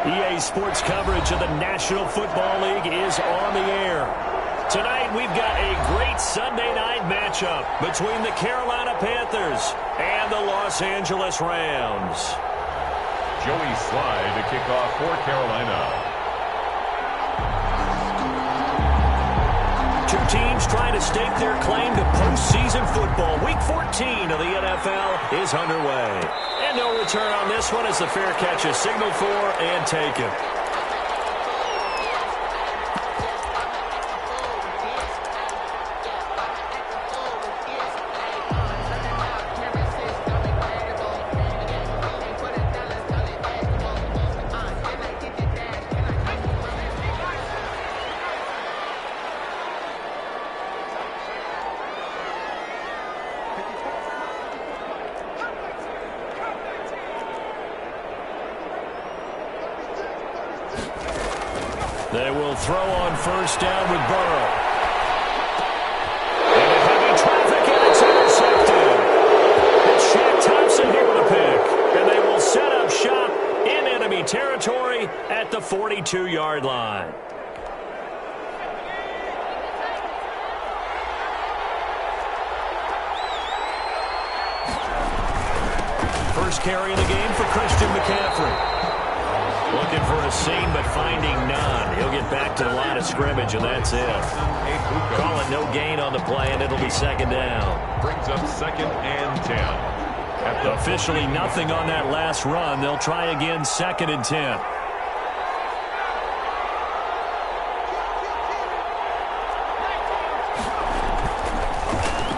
EA Sports coverage of the National Football League is on the air. Tonight, we've got a great Sunday night matchup between the Carolina Panthers and the Los Angeles Rams. Joey Slye to kick off for Carolina. Two teams trying to stake their claim to postseason football. Week 14 of the NFL is underway. And no return on this one as the fair catch is signaled for and taken. They will throw on first down with Burrow. Into heavy traffic, and it's intercepted. It's Shaq Thompson here with a pick. And they will set up shop in enemy territory at the 42-yard line. First carry of the game for Christian McCaffrey. Looking for a seam, but finding none. He'll get back to the line of scrimmage, and that's it. Call it no gain on the play, and it'll be second down. Brings up 2nd and 10. Officially nothing on that last run. They'll try again 2nd and 10.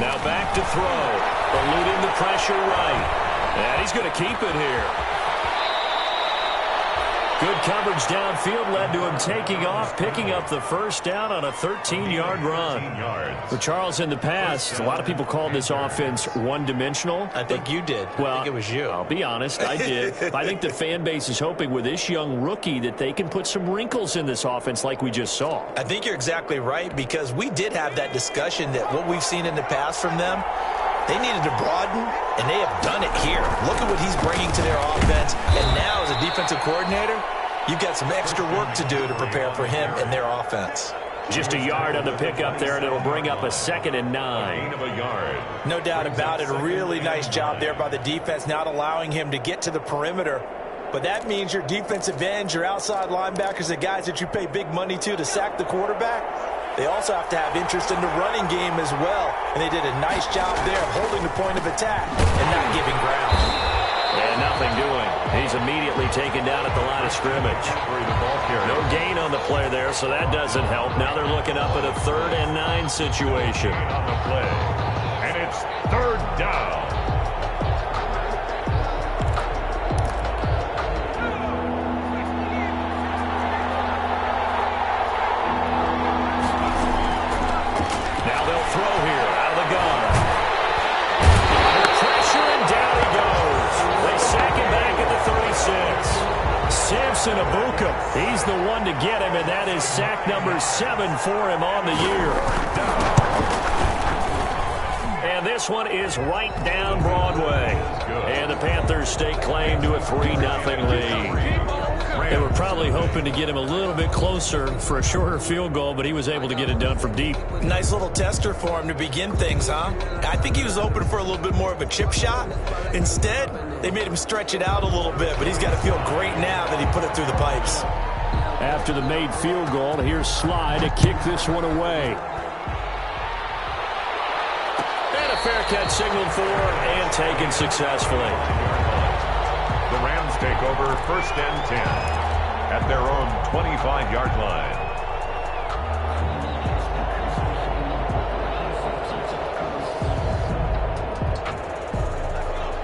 Now back to throw. Eluding the pressure right. And he's going to keep it here. Good coverage downfield led to him taking off, picking up the first down on a 13-yard run. For Charles, in the past, a lot of people called this offense one-dimensional. I think you did. Well, I think it was you. I'll be honest, I did. I think the fan base is hoping with this young rookie that they can put some wrinkles in this offense like we just saw. I think you're exactly right, because we did have that discussion that what we've seen in the past from them, they needed to broaden, and they have done it here. Look at what he's bringing to their offense. And now, as a defensive coordinator, you've got some extra work to do to prepare for him and their offense. Just a yard on the pickup there, and it'll bring up a 2nd and 9. Gain of a yard. No doubt about it. A really nice job there by the defense, not allowing him to get to the perimeter. But that means your defensive ends, your outside linebackers, the guys that you pay big money to sack the quarterback, they also have to have interest in the running game as well. And they did a nice job there of holding the point of attack and not giving ground. And nothing doing. He's immediately taken down at the line of scrimmage. No gain on the play there, so that doesn't help. Now they're looking up at a 3rd and 9 situation. On the play. And it's 3rd down. Now they'll throw here out of the gun. Under pressure, and down he goes. They sack him back at the 36. Samson Abuka, he's the one to get him, and that is sack number 7 for him on the year. And this one is right down Broadway. And the Panthers stake claim to a 3-0 lead. They were probably hoping to get him a little bit closer for a shorter field goal, but he was able to get it done from deep. Nice little tester for him to begin things, huh? I think he was hoping for a little bit more of a chip shot. Instead, they made him stretch it out a little bit, but he's got to feel great now that he put it through the pipes. After the made field goal, here's Slye to kick this one away. And a fair catch signaled for and taken successfully. The Rams take over 1st and 10 at their own 25-yard line.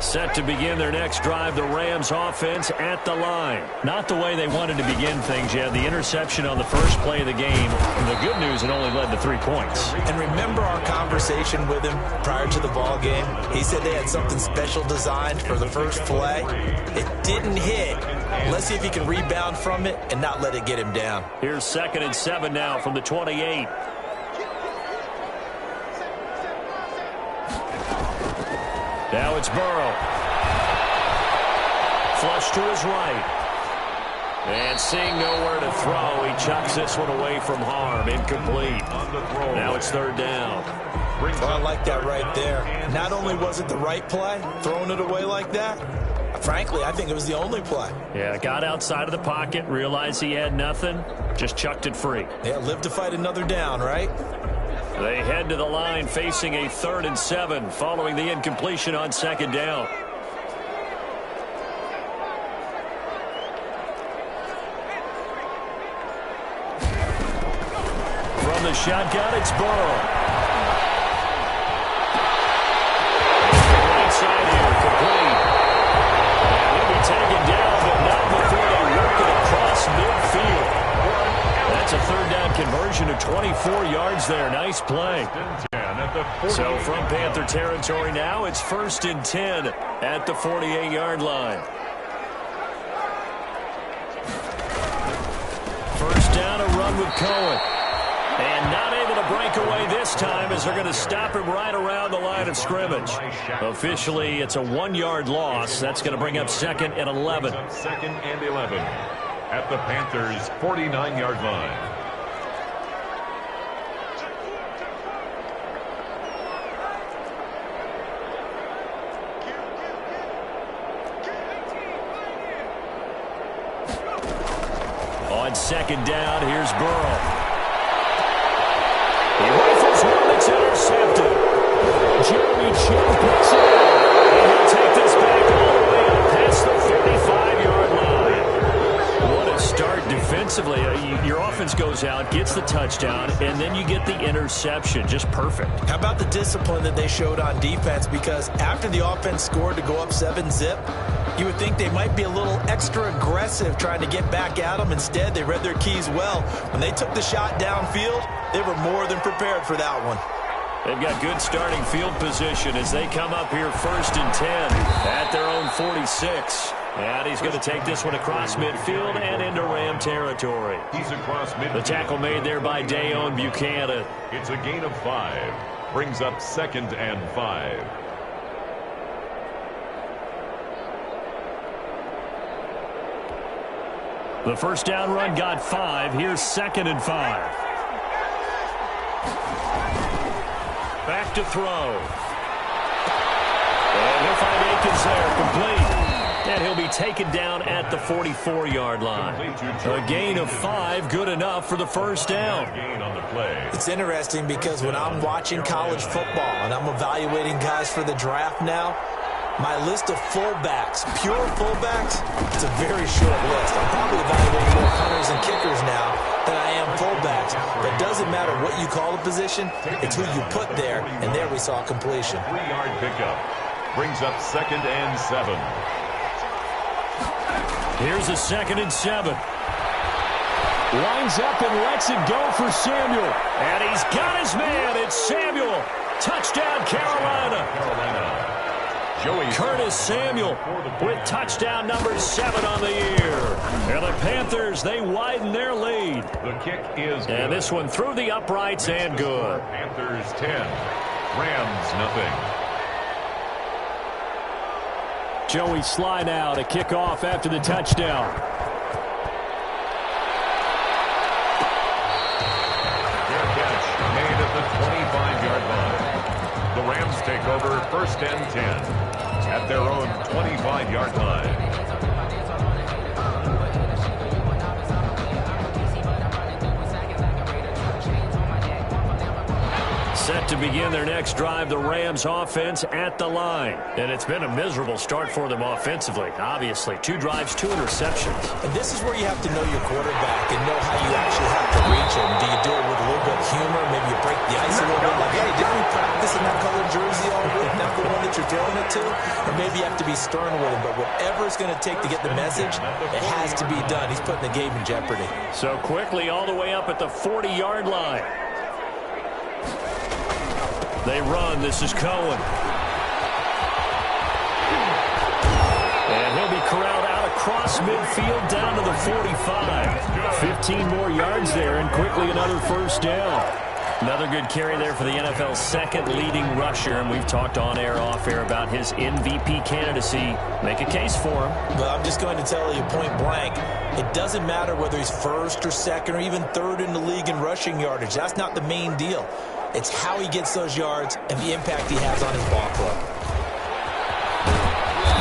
Set to begin their next drive, the Rams offense at the line. Not the way they wanted to begin things yet. The interception on the first play of the game. The good news, it only led to 3 points. And remember our conversation with him prior to the ball game? He said they had something special designed for the first play. It didn't hit. Let's see if he can rebound from it and not let it get him down. Here's 2nd and 7 now from the 28. Now it's Burrow. Flush to his right. And seeing nowhere to throw, he chucks this one away from harm. Incomplete. Now it's third down. Well, I like that right there. Not only was it the right play, throwing it away like that, frankly, I think it was the only play. Yeah, got outside of the pocket, realized he had nothing, just chucked it free. Yeah, live to fight another down, right? They head to the line facing a 3rd and 7 following the incompletion on second down. From the shotgun, it's Burrow. Right side here, complete. And he'll be taken down, but not before they work it across midfield. That's a 3rd down conversion of 24 yards there. Nice play. So from Panther territory now, it's 1st and 10 at the 48-yard line. First down, a run with Cohen. And not able to break away this time as they're going to stop him right around the line of scrimmage. Officially, it's a 1-yard loss. That's going to bring up 2nd and 11. 2nd and 11 at the Panthers' 49-yard line. On second down, here's Burrow. He rifles one that's intercepted. Jeremy Chinn picks it up. And he'll take this back all the way up past the 45-yard line. What a start defensively. Your offense goes out, gets the touchdown, and then you get the interception. Just perfect. How about the discipline that they showed on defense? Because after the offense scored to go up 7-zip, you would think they might be a little extra aggressive trying to get back at them. Instead, they read their keys well. When they took the shot downfield, they were more than prepared for that one. They've got good starting field position as they come up here 1st and 10 at their own 46. And he's going to take this one across midfield and into Ram territory. He's across midfield. The tackle made there by Dayon Buchanan. It's a gain of 5. Brings up 2nd and 5. The first down run got 5. Here's 2nd and 5. Back to throw. And he'll find Akins there, complete. And he'll be taken down at the 44-yard line. A gain of 5, good enough for the first down. It's interesting because when I'm watching college football and I'm evaluating guys for the draft now, my list of fullbacks, pure fullbacks, it's a very short list. I'm probably evaluating more punters and kickers now than I am fullbacks. But it doesn't matter what you call a position, it's who you put there, and there we saw completion. 3-yard pickup. Brings up 2nd and 7. Here's a 2nd and 7. Lines up and lets it go for Samuel. And he's got his man. It's Samuel. Touchdown, Carolina. Curtis Samuel with touchdown number 7 on the year. And the Panthers, they widen their lead. The kick is good. And this one through the uprights and good. Panthers 10, Rams nothing. Joey Sly now to kick off after the touchdown. Their catch made at the 25-yard line. The Rams take over 1st and 10 at their own 25-yard line. Set to begin their next drive, the Rams offense at the line. And it's been a miserable start for them offensively, obviously. 2 drives, 2 interceptions. And this is where you have to know your quarterback and know how you actually have to reach him. Do you do it with a little bit of humor? Maybe you break the ice a little bit. Like, hey, didn't we practice in that colored jersey all week? Not the one that you're throwing it to? Or maybe you have to be stern with him. But whatever it's going to take to get the message, it has to be done. He's putting the game in jeopardy. So quickly all the way up at the 40-yard line. They run. This is Cohen. And he'll be corralled out across midfield down to the 45. 15 more yards there and quickly another first down. Another good carry there for the NFL's second leading rusher, and we've talked on air, off air about his MVP candidacy. Make a case for him. But I'm just going to tell you point blank, it doesn't matter whether he's first or second or even third in the league in rushing yardage. That's not the main deal. It's how he gets those yards and the impact he has on his ball club.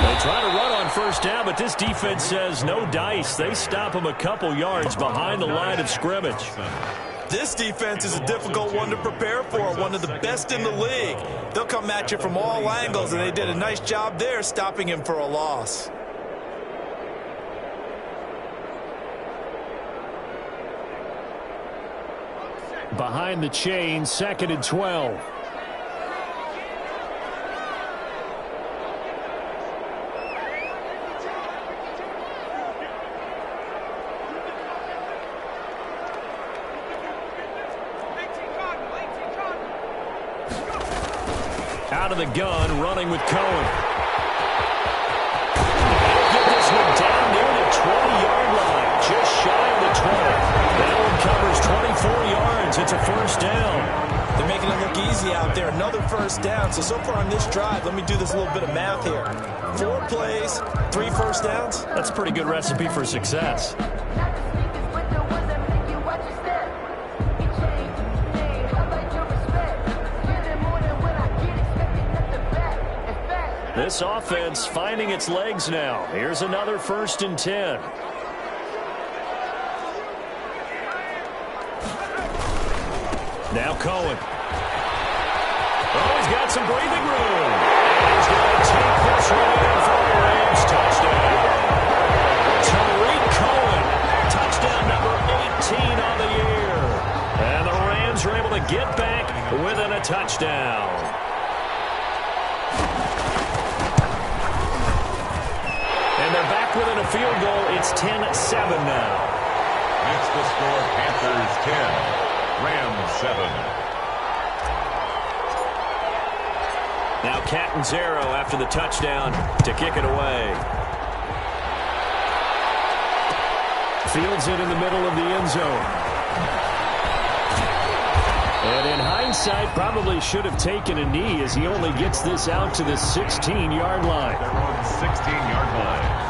They try to run on first down, but this defense says no dice. They stop him a couple yards behind the line of scrimmage. This defense is a difficult one to prepare for, one of the best in the league. They'll come at you from all angles, and they did a nice job there stopping him for a loss. Behind the chain, 2nd and 12. Out of the gun, running with Cohen. Get this one down near the 20-yard line, just shy of the 20. That one covers 24 yards. It's a first down. They're making it look easy out there. Another first down. So far on this drive, let me do this little bit of math here. 4 plays, 3 first downs. That's a pretty good recipe for success. This offense finding its legs now. Here's another 1st and 10. Now Cohen. Oh, he's got some breathing room. And he's going to take this one in for a Rams touchdown. Tariq Cohen, touchdown number 18 on the year. And the Rams are able to get back within a touchdown. And they're back within a field goal. It's 10-7 now. That's the score. Panthers 10. Rams 7. Now Catanzaro after the touchdown to kick it away. Fields it in the middle of the end zone. And in hindsight, probably should have taken a knee as he only gets this out to the 16-yard line. They're on the 16-yard line.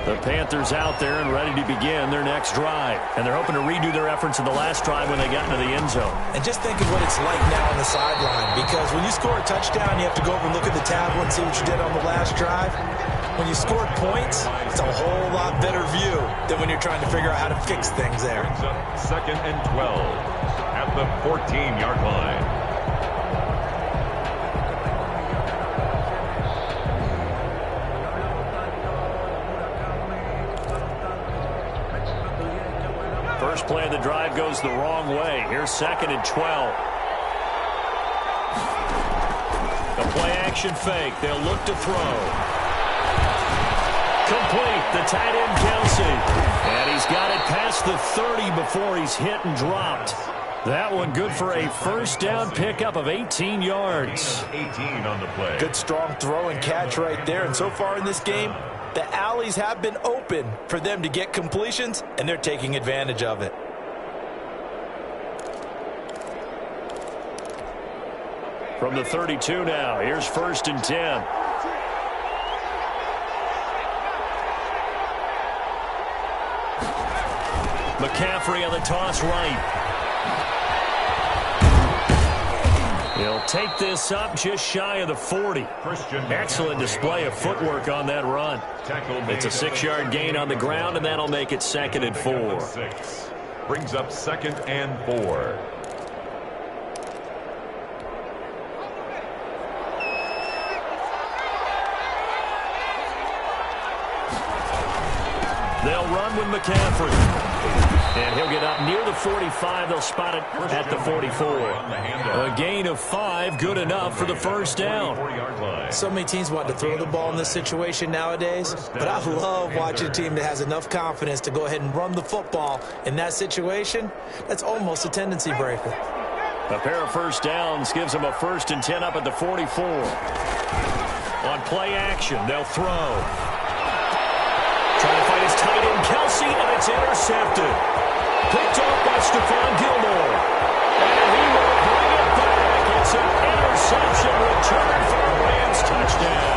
The Panthers out there and ready to begin their next drive. And they're hoping to redo their efforts in the last drive when they got into the end zone. And just think of what it's like now on the sideline. Because when you score a touchdown, you have to go over and look at the tablet and see what you did on the last drive. When you scored points, it's a whole lot better view than when you're trying to figure out how to fix things there. 2nd and 12 at the 14-yard line. First play of the drive goes the wrong way. Here's 2nd and 12. A play-action fake. They'll look to throw. Complete. The tight end, Kelsey. And he's got it past the 30 before he's hit and dropped. That one good for a first down pickup of 18 yards. 18 on the play. Good strong throw and catch right there. And so far in this game, the alleys have been open for them to get completions, and they're taking advantage of it. From the 32 now, here's 1st and 10. McCaffrey on the toss right. He'll take this up just shy of the 40. Excellent display of footwork on that run. It's a 6-yard gain on the ground, and that'll make it 2nd and 4. Brings up 2nd and 4. They'll run with McCaffrey. And he'll get up near the 45. They'll spot it at the 44. A gain of 5, good enough for the first down. So many teams want to throw the ball in this situation nowadays, but I love watching a team that has enough confidence to go ahead and run the football in that situation. That's almost a tendency breaker. A pair of first downs gives them a 1st and 10 up at the 44. On play action, they'll throw. Trying to find his tight end, Kelsey, and it's intercepted. Picked off by Stephon Gilmore. And he will bring it back. It's an interception return for a Rams touchdown.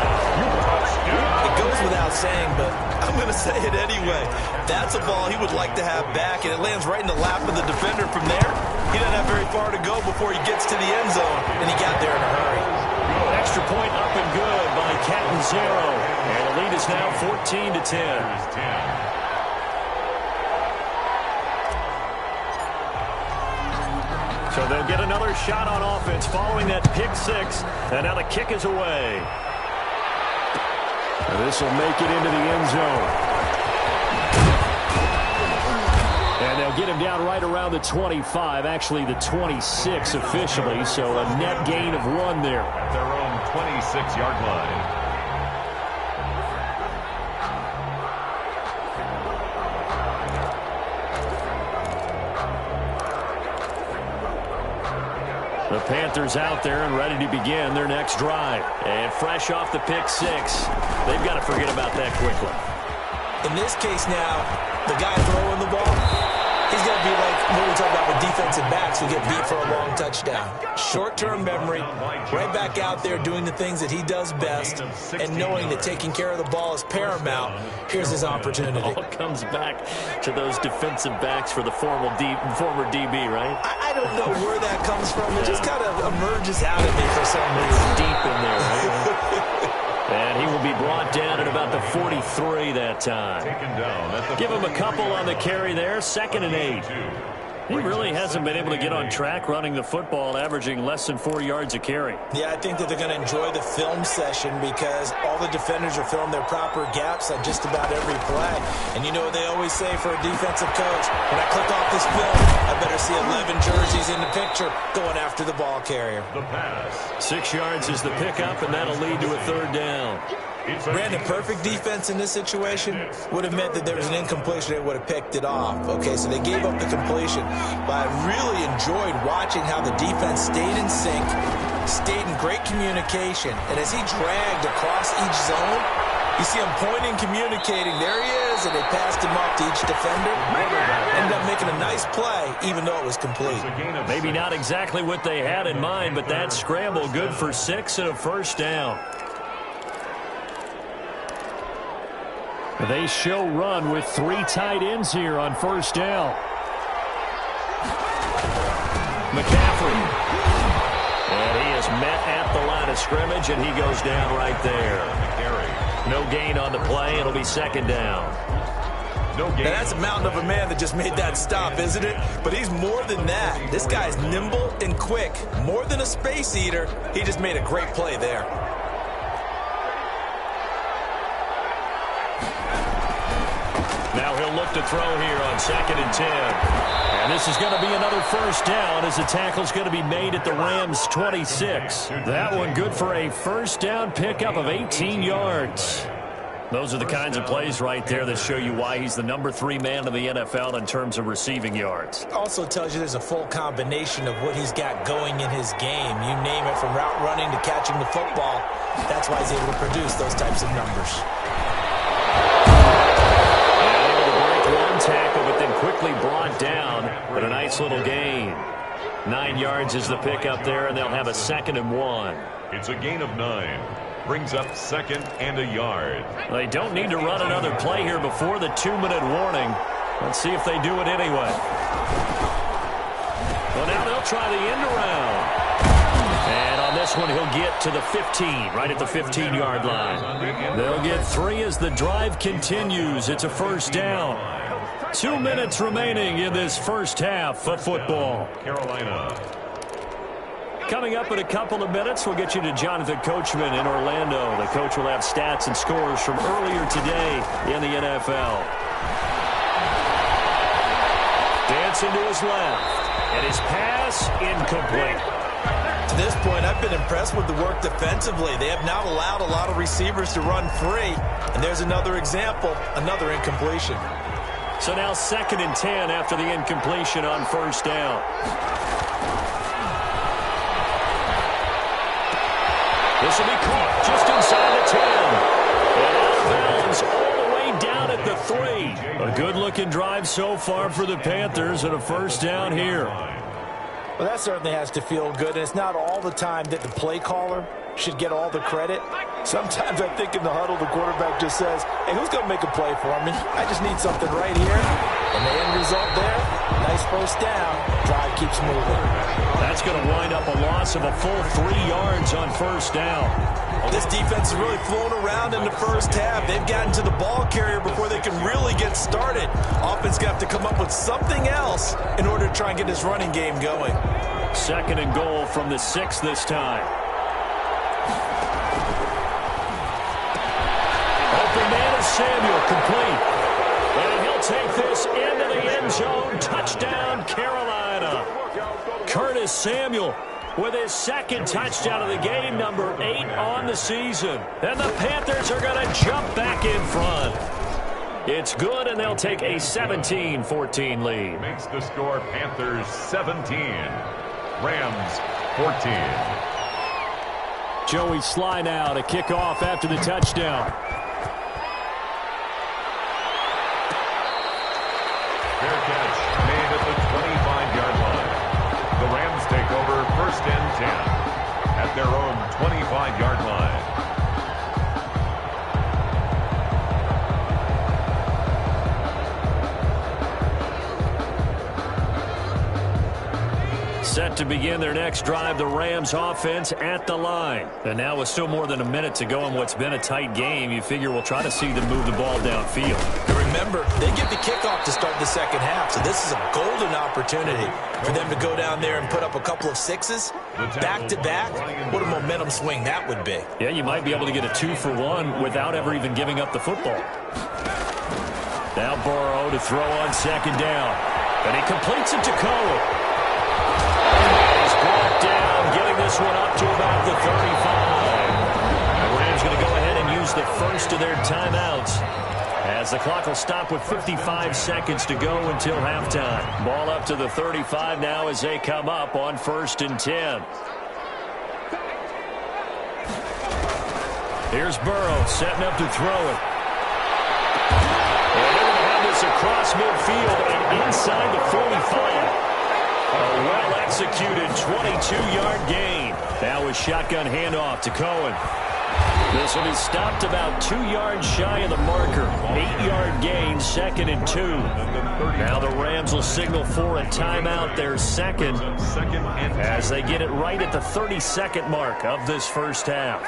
It goes without saying, but I'm going to say it anyway. That's a ball he would like to have back, and it lands right in the lap of the defender from there. He doesn't have very far to go before he gets to the end zone, and he got there in a hurry. Extra point up and good by Catanzaro. And the lead is now 14-10. So they'll get another shot on offense following that pick six. And now the kick is away. And this will make it into the end zone. And they'll get him down right around the 25, actually the 26 officially, so a net gain of 1 there. At their own 26-yard line. The Panthers out there and ready to begin their next drive. And fresh off the pick six, they've got to forget about that quickly. In this case now, the guy throwing the ball, he's going to be like what we talk about with defensive backs who get beat for a long touchdown. Short-term memory, right back out there doing the things that he does best, and knowing that taking care of the ball is paramount. Here's his opportunity. It all comes back to those defensive backs for the former DB, right? I don't know where that comes from. It just kind of emerges out of me for some reason. Deep in there, right? And he will be brought down at about the 43 that time. Give him a couple on the carry there. 2nd and 8. He really hasn't been able to get on track running the football, averaging less than 4 yards a carry. Yeah, I think that they're going to enjoy the film session because all the defenders are filling their proper gaps on just about every play. And you know what they always say for a defensive coach? When I click off this film, I better see 11 jerseys in the picture going after the ball carrier. The pass. 6 yards is the pickup, and that'll lead to a 3rd down. Brandon, perfect defense in this situation would have meant that there was an incompletion. They would have picked it off. Okay, so they gave up the completion. But I really enjoyed watching how the defense stayed in sync, stayed in great communication. And as he dragged across each zone, you see him pointing, communicating. There he is, and they passed him off to each defender. Ended up making a nice play, even though it was complete. Maybe not exactly what they had in mind, but that scramble good for 6 and a 1st down. They show run with 3 tight ends here on 1st down. McCaffrey. And he is met at the line of scrimmage, and he goes down right there. No gain on the play. It'll be 2nd down. No gain. Now that's a mountain of a man that just made that stop, isn't it? But he's more than that. This guy's nimble and quick. More than a space eater. He just made a great play there. Now he'll look to throw here on 2nd and 10. And this is going to be another 1st down as the tackle's going to be made at the Rams' 26. That one good for a 1st down pickup of 18 yards. Those are the kinds of plays right there that show you why he's the number 3 man in the NFL in terms of receiving yards. Also tells you there's a full combination of what he's got going in his game. You name it, from route running to catching the football. That's why he's able to produce those types of numbers. Tackle, but then quickly brought down, but a nice little gain. 9 yards is the pickup there, and they'll have a 2nd and 1. It's a gain of 9. Brings up 2nd and a yard. They don't need to run another play here before the 2-minute warning. Let's see if they do it anyway. Well, now they'll try the end around. And on this one, he'll get to the 15, right at the 15-yard line. They'll get 3 as the drive continues. It's a 1st down. 2 minutes remaining in this first half of football. Carolina. Coming up in a couple of minutes, we'll get you to Jonathan Coachman in Orlando. The coach will have stats and scores from earlier today in the NFL. Dancing to his left, and his pass incomplete. To this point, I've been impressed with the work defensively. They have not allowed a lot of receivers to run free. And there's another example, another incompletion. So now 2nd and 10 after the incompletion on 1st down. This will be caught just inside the 10. And out of bounds all the way down at the 3. A good-looking drive so far for the Panthers and a first down here. Well, that certainly has to feel good, and it's not all the time that the play caller should get all the credit. Sometimes I think in the huddle, the quarterback just says, hey, who's going to make a play for me? I just need something right here. And the end result there, nice first down. Drive keeps moving. That's going to wind up a loss of a full 3 yards on first down. Well, this defense is really flown around in the first half. They've gotten to the ball carrier before they can really get started. Offense going to have to come up with something else in order to try and get this running game going. 2nd and goal from the 6 this time. Open man is Samuel, complete. And he'll take this into the end zone. Touchdown, Carolina. Curtis Samuel with his 2nd touchdown of the game, number 8 on the season. And the Panthers are going to jump back in front. It's good, and they'll take a 17-14 lead. Makes the score Panthers 17, Rams 14. Joey Sly now to kick off after the touchdown. Fair catch made at the 25-yard line. The Rams take over 1st and 10 at their own 25-yard line. Set to begin their next drive, the Rams offense at the line. And now with still more than a minute to go in what's been a tight game, you figure we'll try to see them move the ball downfield. And remember, they get the kickoff to start the second half, so this is a golden opportunity for them to go down there and put up a couple of 6s back-to-back. What a momentum swing that would be. Yeah, you might be able to get a 2-for-1 without ever even giving up the football. Now Burrow to throw on 2nd down. And he completes it to Cohen. He's brought down, getting this one up to about the 35. The Rams going to go ahead and use the first of their timeouts, as the clock will stop with 55 seconds to go until halftime. Ball up to the 35 now as they come up on 1st and 10. Here's Burrow setting up to throw it. And they're going to have this across midfield and inside the 45. A well-executed 22-yard gain. Now a shotgun handoff to Cohen. This will be stopped about 2 yards shy of the marker. 8-yard gain, 2nd and 2. Now the Rams will signal for a timeout, their 2nd, as they get it right at the 32nd mark of this first half.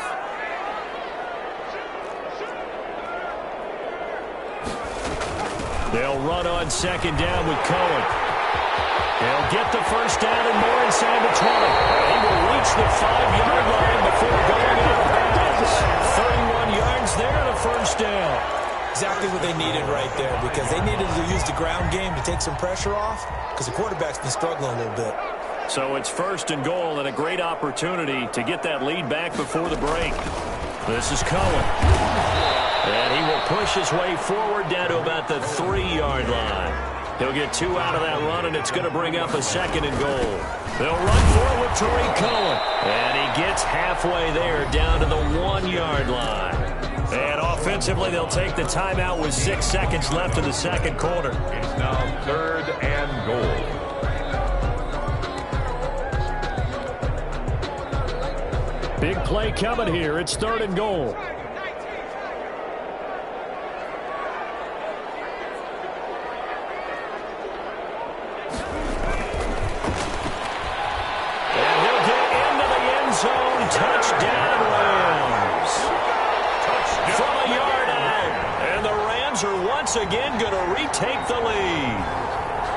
They'll run on 2nd down with Cohen. They'll get the first down and more inside the 20. He will reach the 5-yard line before going out of bounds. 31 yards there and a first down. Exactly what they needed right there, because they needed to use the ground game to take some pressure off, because the quarterback's been struggling a little bit. So it's 1st and goal and a great opportunity to get that lead back before the break. This is Cohen. And he will push his way forward down to about the 3-yard line. He'll get 2 out of that run, and it's going to bring up a 2nd and goal. They'll run for it with Tariq Cohen. And he gets halfway there down to the 1-yard line. And offensively, they'll take the timeout with 6 seconds left in the second quarter. It's now 3rd and goal. Big play coming here. It's 3rd and goal. Touchdown, Rams. From a yard out. And the Rams are once again going to retake the lead.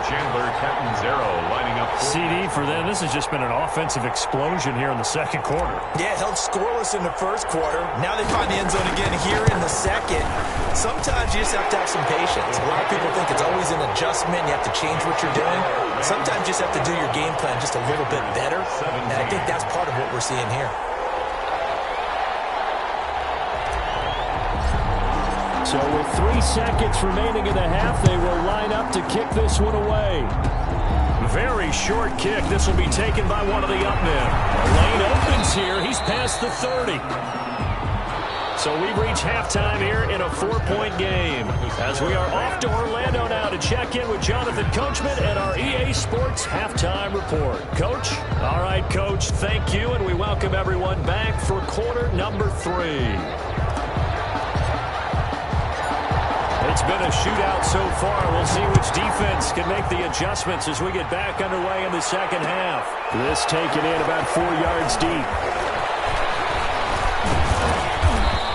Chandler Catanzaro lining up. CD for them. This has just been an offensive explosion here in the second quarter. Yeah, held scoreless in the first quarter. Now they find the end zone again here in the second. Sometimes you just have to have some patience. A lot of people think it's always an adjustment. You have to change what you're doing. Sometimes you just have to do your game plan just a little bit better. And I think that's part of what we're seeing here. So with 3 seconds remaining in the half, they will line up to kick this one away. Very short kick. This will be taken by one of the up men. The lane opens here. He's past the 30. So we reach halftime here in a 4-point game as we are off to Orlando now to check in with Jonathan Coachman and our EA Sports halftime report. Coach? All right, Coach, thank you, and we welcome everyone back for quarter number 3. It's been a shootout so far. We'll see which defense can make the adjustments as we get back underway in the second half. This taken in about 4 yards deep.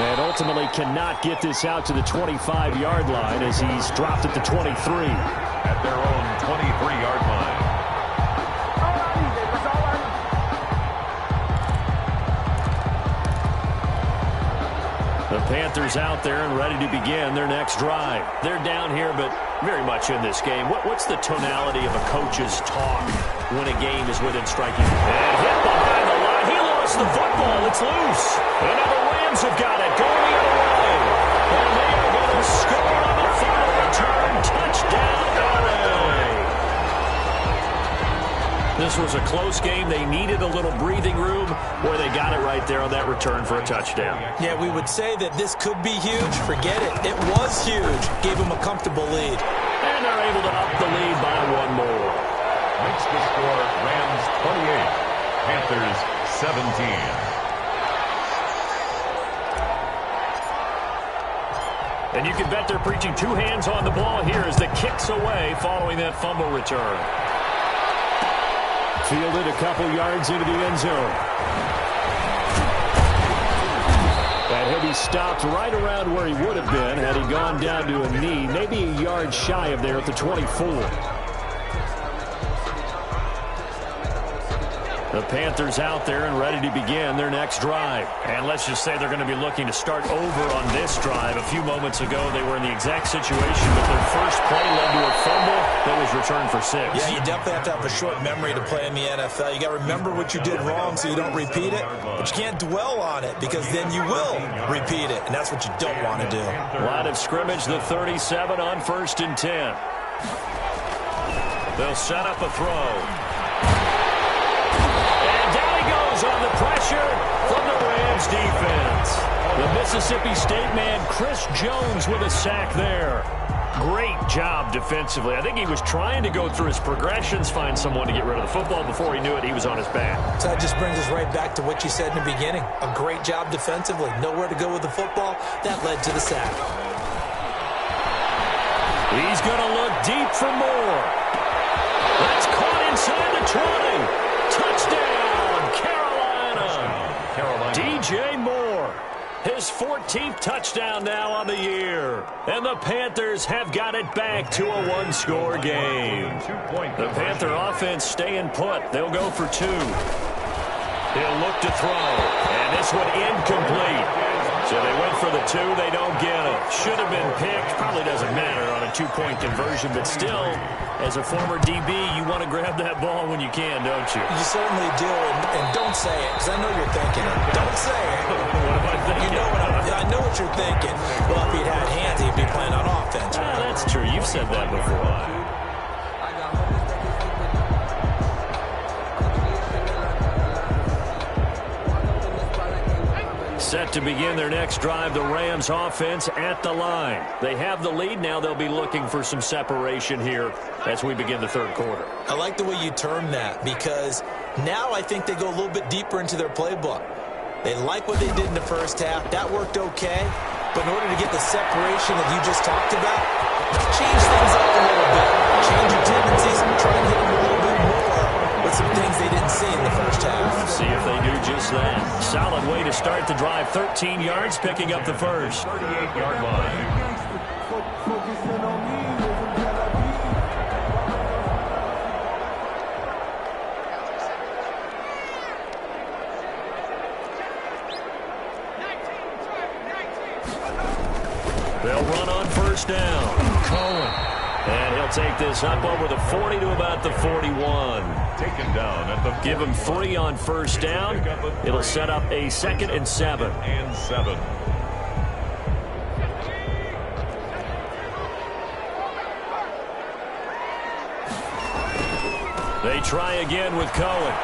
And ultimately cannot get this out to the 25-yard line as he's dropped at the 23. At their own 23-yard line. The Panthers out there and ready to begin their next drive. They're down here, but very much in this game. What's the tonality of a coach's talk when a game is within striking? And hit behind the line. He lost the football. It's loose. And now the Rams have got it going the other way. And they are going to score on the final return. Touchdown, LA. This was a close game. They needed a little breathing room where they got it right there on that return for a touchdown. Yeah, we would say that this could be huge. Forget it. It was huge. Gave them a comfortable lead. And they're able to up the lead by one more. Makes the score Rams 28, Panthers 17. And you can bet they're preaching two hands on the ball here as the kick's away following that fumble return. Fielded a couple yards into the end zone. And he'll be stopped right around where he would have been had he gone down to a knee, maybe a yard shy of there at the 24. The Panthers out there and ready to begin their next drive. And let's just say they're going to be looking to start over on this drive. A few moments ago, they were in the exact situation, but their first play led to a fumble that was returned for 6. Yeah, you definitely have to have a short memory to play in the NFL. You got to remember what you did wrong so you don't repeat it, but you can't dwell on it because then you will repeat it, and that's what you don't want to do. Line of scrimmage, the 37 on 1st and 10. They'll set up a throw. On the pressure from the Rams defense. The Mississippi State man, Chris Jones, with a sack there. Great job defensively. I think he was trying to go through his progressions, find someone to get rid of the football. Before he knew it, he was on his back. So that just brings us right back to what you said in the beginning. A great job defensively. Nowhere to go with the football. That led to the sack. He's going to look deep for more. That's caught inside the 20. Touchdown. DJ Moore, his 14th touchdown now on the year. And the Panthers have got it back to a one-score game. The Panther offense staying put. They'll go for 2. He'll look to throw. And this one incomplete. So they went for the 2. They don't get it. Should have been picked. Probably doesn't matter on a 2-point conversion. But still, as a former DB, you want to grab that ball when you can, don't you? You certainly do. And don't say it, because I know you're thinking it. Don't say it. What am I thinking? I know what you're thinking. Well, if he'd had hands, he'd be playing on offense. That's true. You've said that before. Set to begin their next drive, the Rams offense at the line. They have the lead. Now they'll be looking for some separation here as we begin the third quarter. I like the way you term that because now I think they go a little bit deeper into their playbook. They like what they did in the first half. That worked okay. But in order to get the separation that you just talked about, change things up a little bit. Change your tendencies and try and hit them a little bit more with some things they didn't see in the first half. See if they do just that. Solid way to start the drive. 13 yards, picking up the first. 38-yard line. They'll run on first down. Cohen. And he'll take this up over the 40 to about the 41. Taken down at the Give him 3 on first down. It'll set up a 2nd and 7. And 7. try again with Cohen.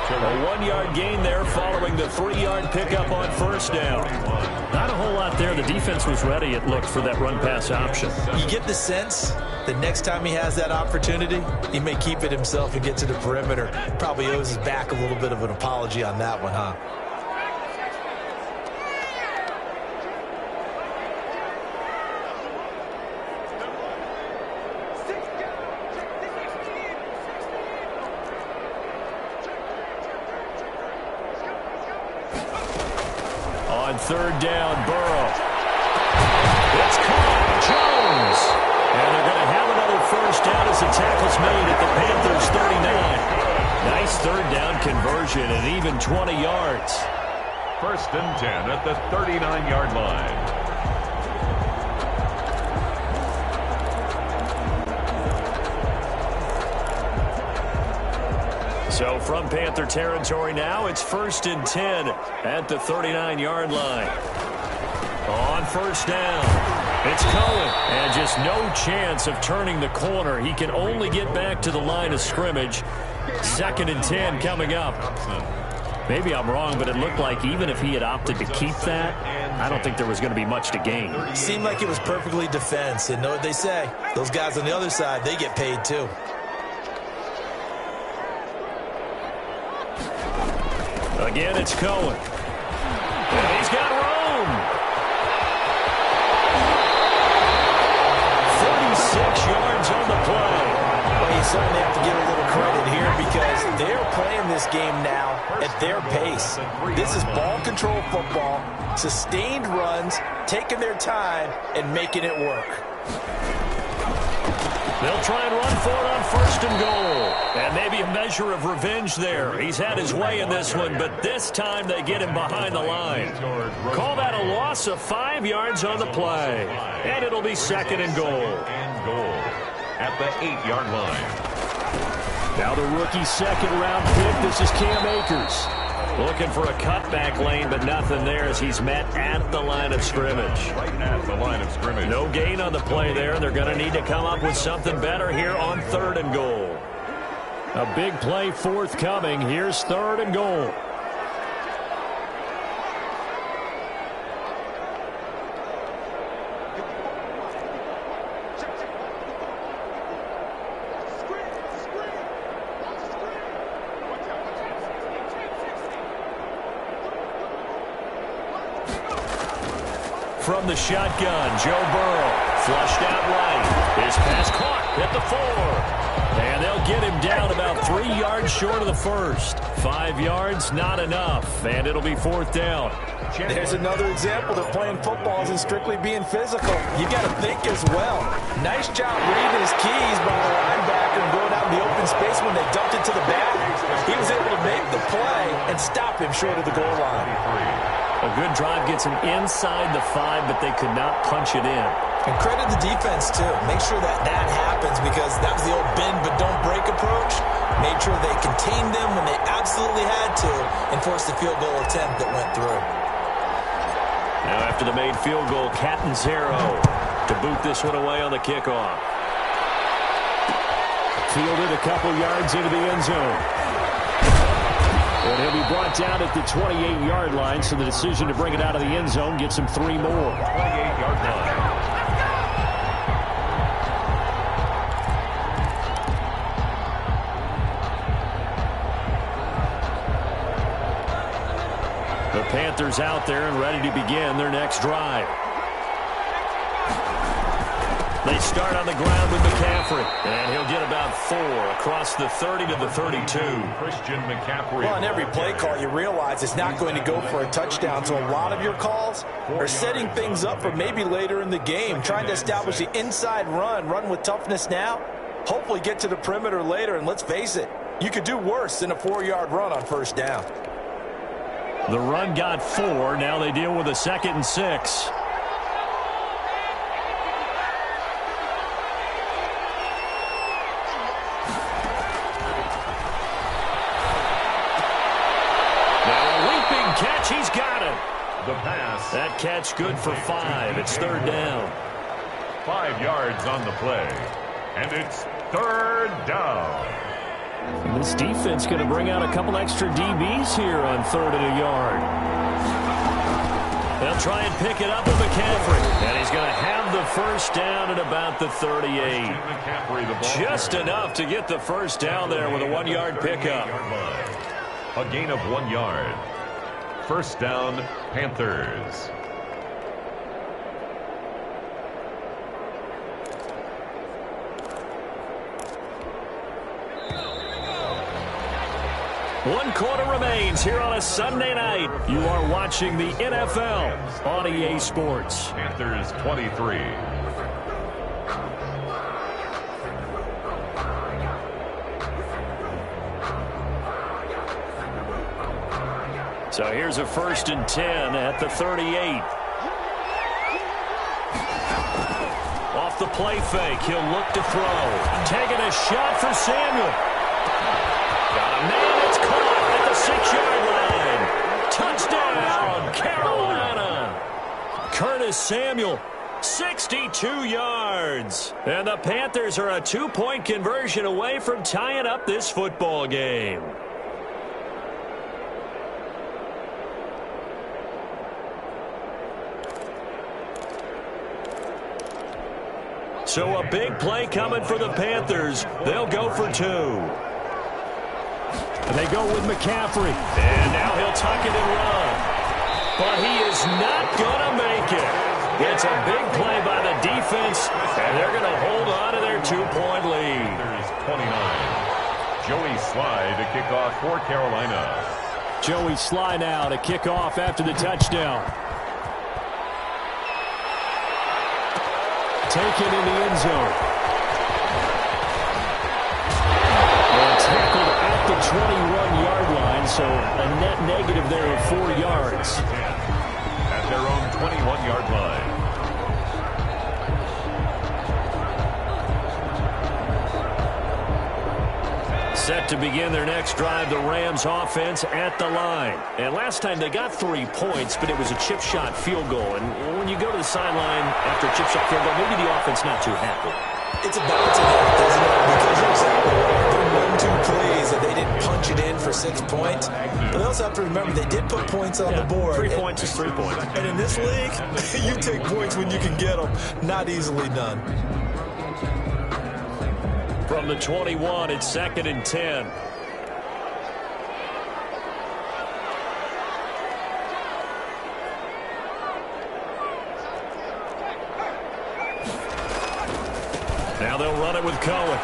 A 1-yard gain there following the 3-yard pickup on first down. Not a whole lot there. The defense was ready, it looked, for that run-pass option. You get the sense that next time he has that opportunity, he may keep it himself and get to the perimeter. Probably owes his back a little bit of an apology on that one, huh? On third down, Burrow. It's caught. Jones. And they're going to have another first down as the tackle's made at the Panthers' 39. Nice third down conversion and even 20 yards. First and 10 at the 39-yard line. So from Panther territory now, it's first and 10 at the 39-yard line. On first down, it's Cohen. And just no chance of turning the corner. He can only get back to the line of scrimmage. Second and 10 coming up. Maybe I'm wrong, but it looked like even if he had opted to keep that, I don't think there was going to be much to gain. Seemed like it was perfectly defense. And know what they say? Those guys on the other side, they get paid too. Again, it's Cohen. And he's got room. 36 yards on the play. Well, you certainly have to give a little credit here because they're playing this game now at their pace. This is ball control football, sustained runs, taking their time, and making it work. They'll try and run for it on first and goal. And maybe a measure of revenge there. He's had his way in this one, but this time they get him behind the line. Call that a loss of 5 yards on the play. And it'll be second and goal. At the 8-yard line. Now the rookie second-round pick. This is Cam Akers. Looking for a cutback lane, but nothing there as he's met at the line of scrimmage. Right at the line of scrimmage. No gain on the play there. They're going to need to come up with something better here on third and goal. A big play forthcoming. Here's third and goal. From the shotgun, Joe Burrow flushed out right. His pass caught at the 4. And they'll get him down about 3 yards short of the first. 5 yards, not enough. And it'll be fourth down. There's another example that playing football isn't strictly being physical. You got to think as well. Nice job reading his keys by the linebacker and going out in the open space when they dumped it to the back. He was able to make the play and stop him short of the goal line. A good drive gets him inside the 5, but they could not punch it in. And credit the defense, too. Make sure that that happens because that was the old bend but don't break approach. Made sure they contained them when they absolutely had to and forced the field goal attempt that went through. Now after the made field goal, Catanzaro to boot this one away on the kickoff. Fielded a couple yards into the end zone. And he'll be brought down at the 28-yard line, so the decision to bring it out of the end zone gets him 3 more. 28-yard line. The Panthers out there and ready to begin their next drive. They start on the ground with McCaffrey, and he'll get about 4 across the 30 to the 32. Christian McCaffrey. Well, on every play call, you realize it's not going to go for a touchdown, so a lot of your calls are setting things up for maybe later in the game, trying to establish the inside run with toughness now, hopefully get to the perimeter later, and let's face it, you could do worse than a 4-yard run on first down. The run got 4. Now they deal with a 2nd and 6. Catch, he's got it. The pass. That catch good for 5. It's third down. 5 yards on the play. And it's third down. And this defense going to bring out a couple extra DBs here on 3rd and a yard. They'll try and pick it up with McCaffrey. And he's going to have the first down at about the 38. Just enough to get the first down there with a 1-yard pickup. A gain of 1 yard. First down, Panthers. One quarter remains here on a Sunday night. You are watching the NFL on EA Sports. Panthers 23. So here's a 1st and 10 at the 38. Off the play fake, he'll look to throw. Taking a shot for Samuel. Got a man, it's caught at the 6-yard line. Touchdown, Carolina. Curtis Samuel, 62 yards. And the Panthers are a 2-point conversion away from tying up this football game. So a big play coming for the Panthers. They'll go for 2. And they go with McCaffrey. And now he'll tuck it and run. But he is not going to make it. It's a big play by the defense, and they're going to hold on to their 2-point lead. There's 29. Joey Sly to kick off for Carolina. Joey Sly now to kick off after the touchdown. Taken in the end zone. And tackled at the 21-yard line, so a net negative there of 4 yards. At their own 21-yard line. Set to begin their next drive, the Rams offense at the line. And last time they got 3 points, but it was a chip shot field goal. And when you go to the sideline after a chip shot field goal, maybe the offense not too happy. It's a balancing act, isn't it? Because you're exactly right. They're 1-2 plays and they didn't punch it in for 6 points. But they also have to remember they did put points on the board. 3 points is 3 points. And in this league, you take points when you can get them. Not easily done. From the 21, it's 2nd and 10. Now they'll run it with Cohen.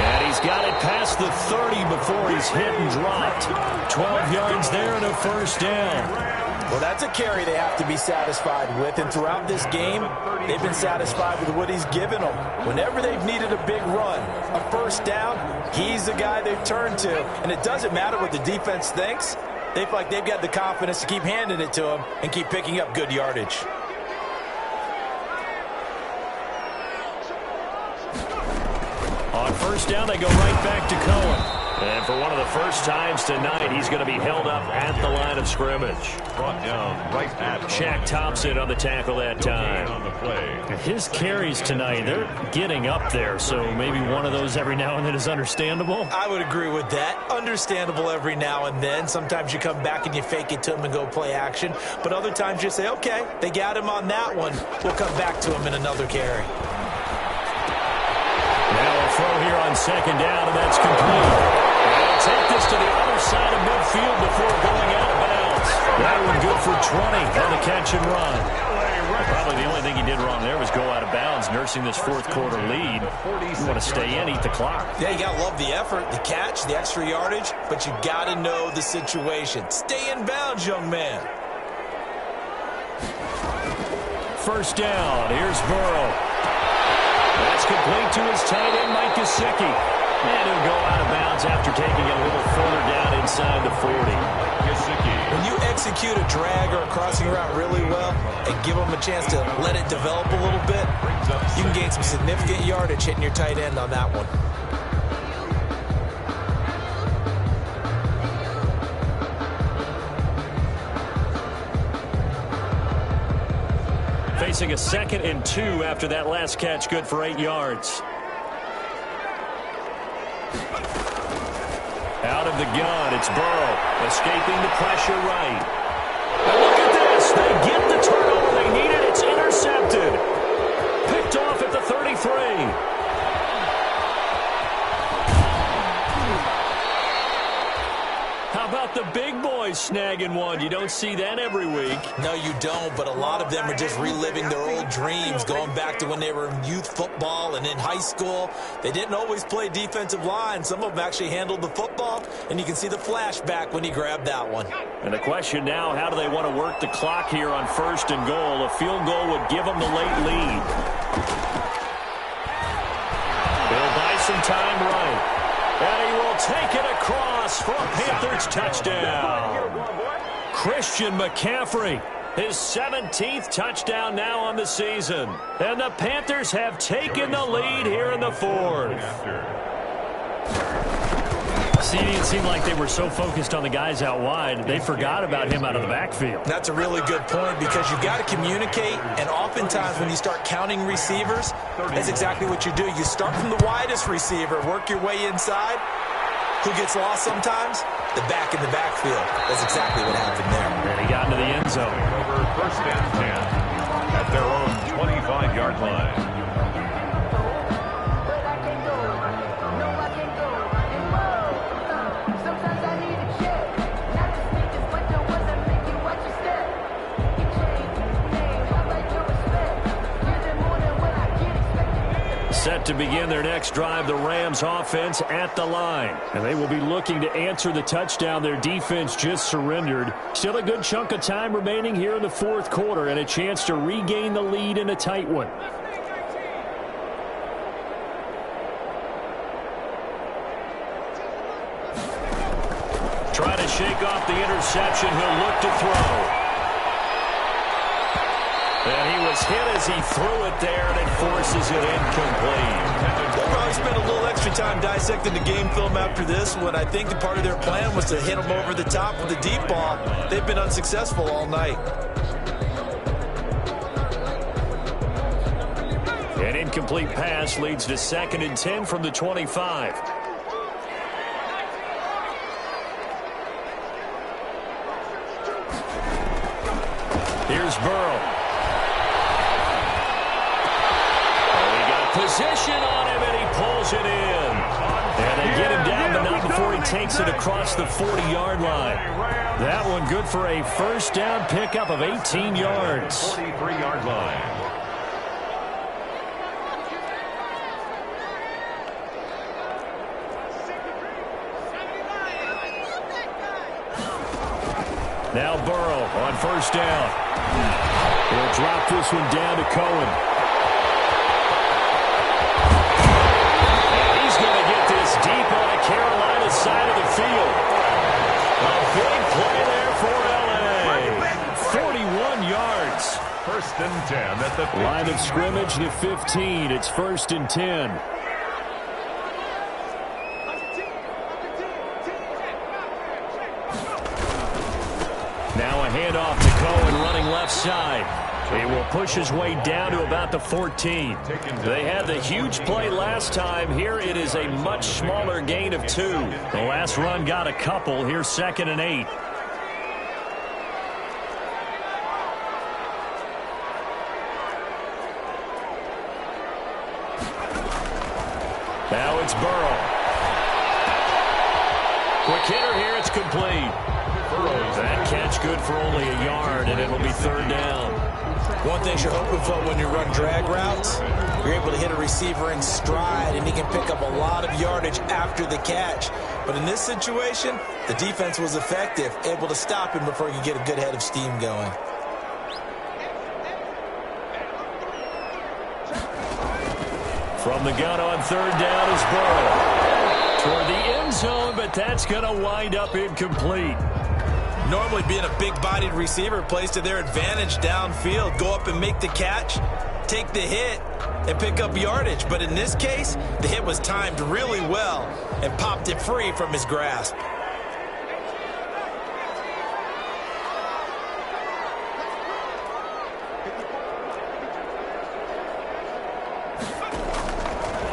And he's got it past the 30 before he's hit and dropped. 12 yards there and a first down. Well, that's a carry they have to be satisfied with. And throughout this game, they've been satisfied with what he's given them. Whenever they've needed a big run, a first down, he's the guy they've turned to. And it doesn't matter what the defense thinks. They feel like they've got the confidence to keep handing it to him and keep picking up good yardage. On first down, they go right back to Cohen. And for one of the first times tonight, he's going to be held up at the line of scrimmage. Brought down right at Shaq Thompson on the tackle that time. on the play. His carries tonight, they're getting up there, so maybe one of those every now and then is understandable. I would agree with that. Understandable every now and then. Sometimes you come back and you fake it to him and go play action. But other times you say, okay, they got him on that one. We'll come back to him in another carry. Now a throw here on 2nd down, and that's complete. They'll take this to the other side of midfield before going out of bounds. That one good for 20 on the catch and run. Probably the only thing he did wrong there was go out of bounds, nursing this 4th quarter lead. You want to stay in, eat the clock. Yeah, you got to love the effort, the catch, the extra yardage, but you got to know the situation. Stay in bounds, young man. First down, here's Burrow. That's complete to his tight end, Mike Gesicki. And he'll go out of bounds after taking it a little further down inside the 40. When you execute a drag or a crossing route really well and give them a chance to let it develop a little bit, you can gain some significant yardage hitting your tight end on that one. Facing a 2nd and 2 after that last catch, good for 8 yards. of the gun. It's Burrow escaping the pressure right. And look at this. They get the turnover they needed. It's intercepted. Picked off at the 33. How about the big boys snagging one? You don't see that every week. No, you don't, but a lot of them are just reliving their old dreams, going back to when they were in youth football and in high school. They didn't always play defensive line. Some of them actually handled the football, and you can see the flashback when he grabbed that one. And the question now, how do they want to work the clock here on 1st and goal? A field goal would give them the late lead. They'll buy some time right. And he will take it across for a Panthers touchdown. Christian McCaffrey, his 17th touchdown now on the season. And the Panthers have taken the lead here in the 4th. See, it seemed like they were so focused on the guys out wide, they forgot about him out of the backfield. That's a really good point because you've got to communicate, and oftentimes when you start counting receivers, that's exactly what you do. You start from the widest receiver, work your way inside. Who gets lost sometimes? The back in the backfield. That's exactly what happened there. And he got into the end zone. Over 1st and 10 at their own 25-yard line. Set to begin their next drive, the Rams offense at the line. And they will be looking to answer the touchdown their defense just surrendered. Still a good chunk of time remaining here in the 4th quarter and a chance to regain the lead in a tight one. Try to shake off the interception. He'll look to throw. And he was hit as he threw it there, and it forces it incomplete. They'll probably spend a little extra time dissecting the game film after this one. I think part of their plan was to hit him over the top with the deep ball. They've been unsuccessful all night. An incomplete pass leads to 2nd and 10 from the 25. Here's Burrow. Position on him, and he pulls it in. And they get him down, but not before he takes it across the 40-yard line. That one good for a 1st down pickup of 18 yards. 43-yard line. Now Burrow on 1st down. He'll drop this one down to Cohen. Deep on the Carolina side of the field. A big play there for L.A. 41 yards. 1st and 10 at the 15. Line of scrimmage to 15. It's 1st and 10. Now a handoff to Cohen running left side. He will push his way down to about the 14. They had the huge play last time. Here it is a much smaller gain of 2. The last run got a couple. Here's 2nd and 8. Now it's Burrow. Quick hitter here. It's complete. That catch good for only a yard, and it'll be 3rd down. One thing you're hoping for when you run drag routes, you're able to hit a receiver in stride, and he can pick up a lot of yardage after the catch. But in this situation, the defense was effective, able to stop him before he could get a good head of steam going. From the gun on 3rd down is Burrow. Toward the end zone, but that's going to wind up incomplete. Normally being a big-bodied receiver plays to their advantage downfield. Go up and make the catch, take the hit, and pick up yardage. But in this case, the hit was timed really well and popped it free from his grasp.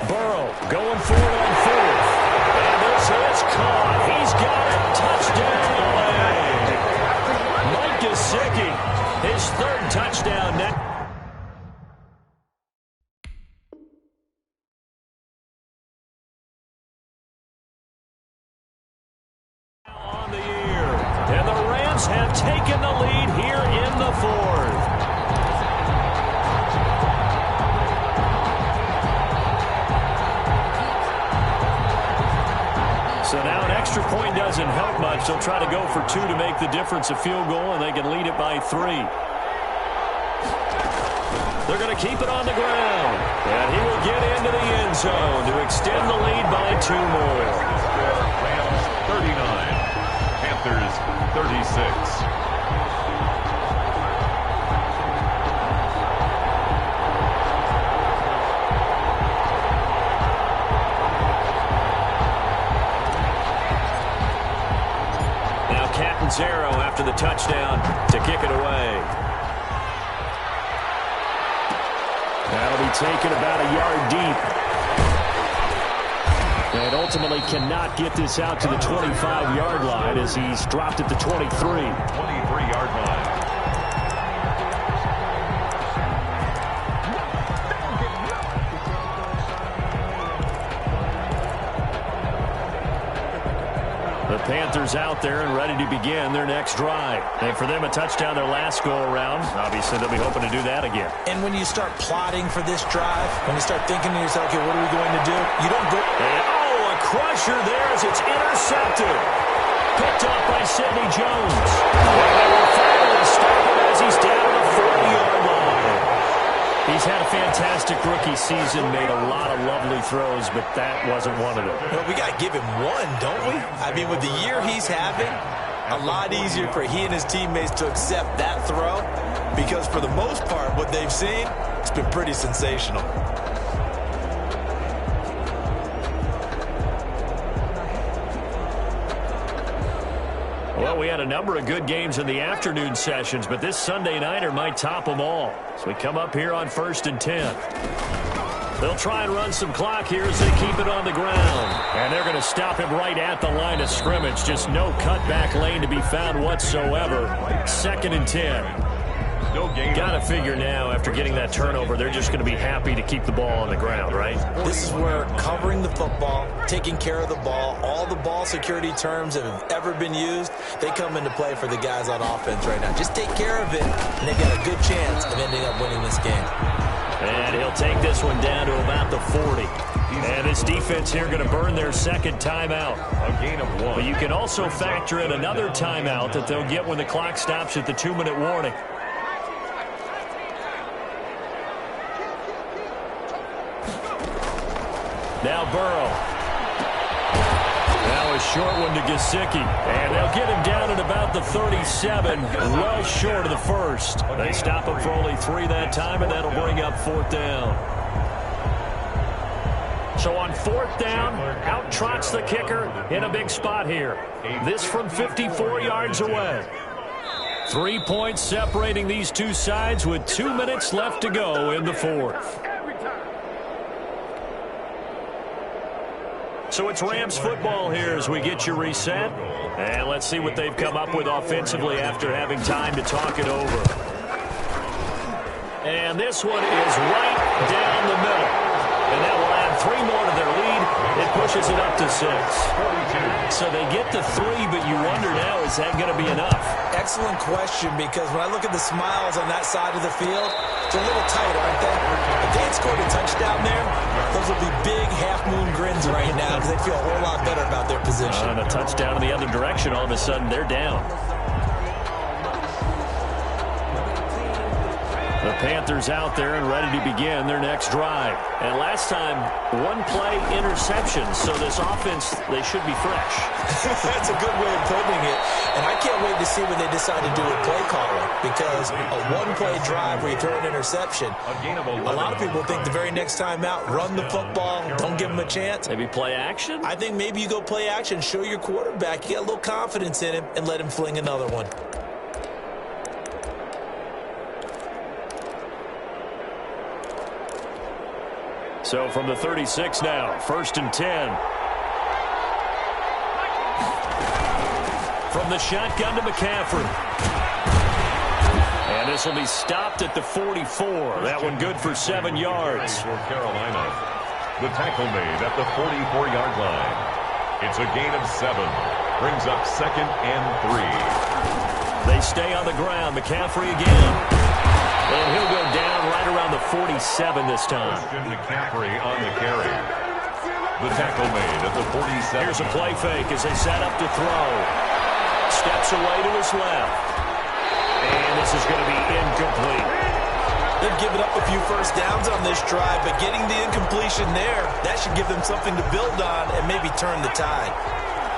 Burrow going for it on 4th. And this is caught. He's got Gesicki, his third touchdown now. On the year, and the Rams have taken the lead here in the fourth. So now an extra point doesn't help much. They'll try to go for 2 to make the difference a field goal, and they can lead it by 3. They're going to keep it on the ground. And he will get into the end zone to extend the lead by 2 more. Rams 39, Panthers 36. Zero after the touchdown to kick it away. That'll be taken about a yard deep. And ultimately cannot get this out to the 25-yard line as he's dropped at the 23. 23-yard line. The Panthers out there and ready to begin their next drive. And for them, a touchdown their last go-around. Obviously, they'll be hoping to do that again. And when you start plotting for this drive, when you start thinking to yourself, okay, what are we going to do? You don't go... And, a crusher there as it's intercepted. Picked up by Sidney Jones. And they will finally stop him as he's down to the 40-yard line. He's had a fantastic rookie season, made a lot of lovely throws, but that wasn't one of them. Well, we got to give him one, don't we? I mean, with the year he's having, a lot easier for he and his teammates to accept that throw because for the most part, what they've seen, it's been pretty sensational. Well, we had a number of good games in the afternoon sessions, but this Sunday nighter might top them all. So we come up here on 1st and 10. They'll try and run some clock here as they keep it on the ground. And they're going to stop him right at the line of scrimmage. Just no cutback lane to be found whatsoever. 2nd and 10. Got to figure now, after getting that turnover, they're just going to be happy to keep the ball on the ground, right? This is where covering the football, taking care of the ball, all the ball security terms that have ever been used, they come into play for the guys on offense right now. Just take care of it, and they've got a good chance of ending up winning this game. And he'll take this one down to about the 40. And this defense here going to burn their second timeout. A gain of 1. But you can also factor in another timeout that they'll get when the clock stops at the 2-minute warning. Now Burrow. Now a short one to Gesicki. And they'll get him down at about the 37, well short of the first. They stop him for only 3 that time, and that'll bring up 4th down. So on 4th down, out trots the kicker in a big spot here. This from 54 yards away. 3 points separating these two sides with 2 minutes left to go in the fourth. So it's Rams football here as we get you reset. And let's see what they've come up with offensively after having time to talk it over. And this one is right down the middle. And that will add 3 more to their lead. It pushes it up to 6. So they get to 3, but you wonder now, is that going to be enough? Excellent question, because when I look at the smiles on that side of the field, it's a little tight, aren't they? If they had scored a touchdown there, those would be big half-moon grins right now because they feel a whole lot better about their position. And a touchdown in the other direction, all of a sudden they're down. The Panthers out there and ready to begin their next drive. And last time, 1-play interception. So this offense, they should be fresh. That's a good way of putting it. And I can't wait to see when they decide to do a play calling. Because a 1-play drive where you throw an interception, a lot of people think the very next time out, run the football, don't give them a chance. Maybe play action? I think maybe you go play action, show your quarterback, you get a little confidence in him, and let him fling another one. So from the 36 now, 1st and 10. From the shotgun to McCaffrey. this will be stopped at the 44. That one good for 7 yards. For Carolina. The tackle made at the 44-yard line. It's a gain of 7. Brings up 2nd and 3. They stay on the ground. McCaffrey again. And he'll go down right around the 47 this time. Christian McCaffrey on the carry. The tackle made at the 47. Here's a play fake as they set up to throw. Steps away to his left. And this is going to be incomplete. They've given up a few first downs on this drive, but getting the incompletion there, that should give them something to build on and maybe turn the tide.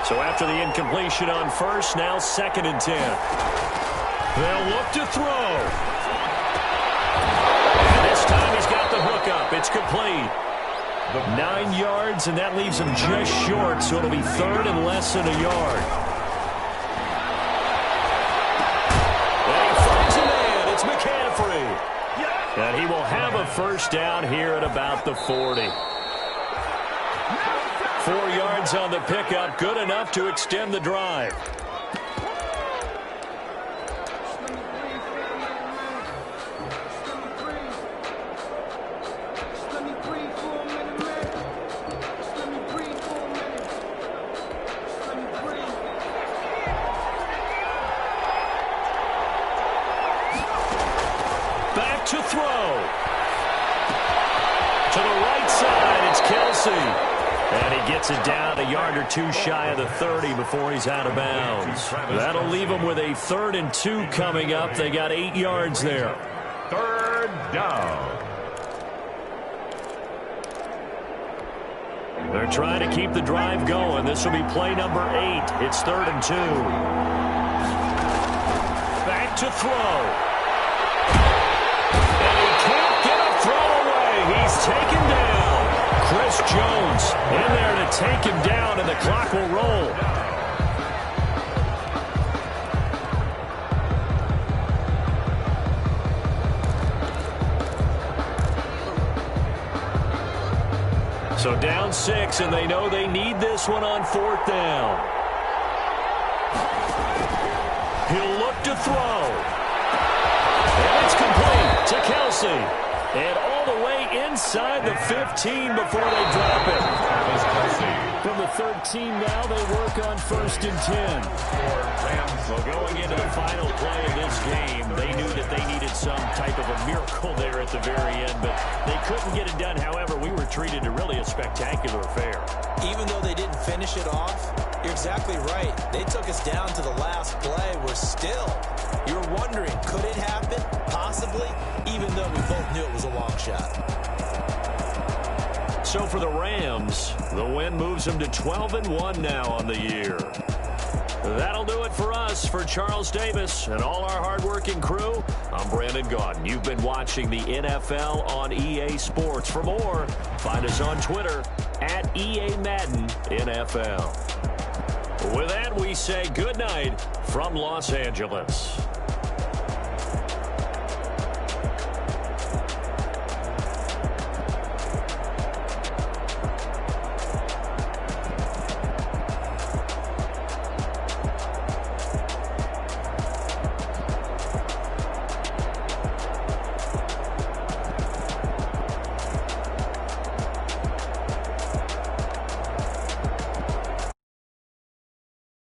So after the incompletion on first, now 2nd and 10. They'll look to throw. And this time he's got the hook up. It's complete. 9 yards, and that leaves him just short, so it'll be 3rd and less than a yard. And he finds a man. It's McCaffrey. And he will have a first down here at about the 40. 4 yards on the pickup, good enough to extend the drive. Back to throw. To the right side, it's Kelsey. And he gets it down a yard or two shy of the 30 before he's out of bounds. That'll leave him with a 3rd and 2 coming up. They got 8 yards there. 3rd down. They're trying to keep the drive going. This will be play number 8. It's 3rd and 2. Back to throw. And he can't get a throw away. He's taken down. Chris Jones in there to take him down, and the clock will roll. So down 6, and they know they need this one on 4th down. He'll look to throw. And it's complete to Kelsey. And all the way inside the 15 before they drop it. From the 13 now, they work on 1st and 10. So going into the final play of this game, they knew that they needed some type of a miracle there at the very end, but they couldn't get it done. However, we were treated to really a spectacular affair. Even though they didn't finish it off, you're exactly right. They took us down to the last play. You're wondering, could it happen? Possibly, even though we both knew it was a long shot. So for the Rams, the win moves them to 12-1 now on the year. That'll do it for us. For Charles Davis and all our hardworking crew, I'm Brandon Gaudin. You've been watching the NFL on EA Sports. For more, find us on Twitter at EA Madden NFL. With that, we say good night from Los Angeles.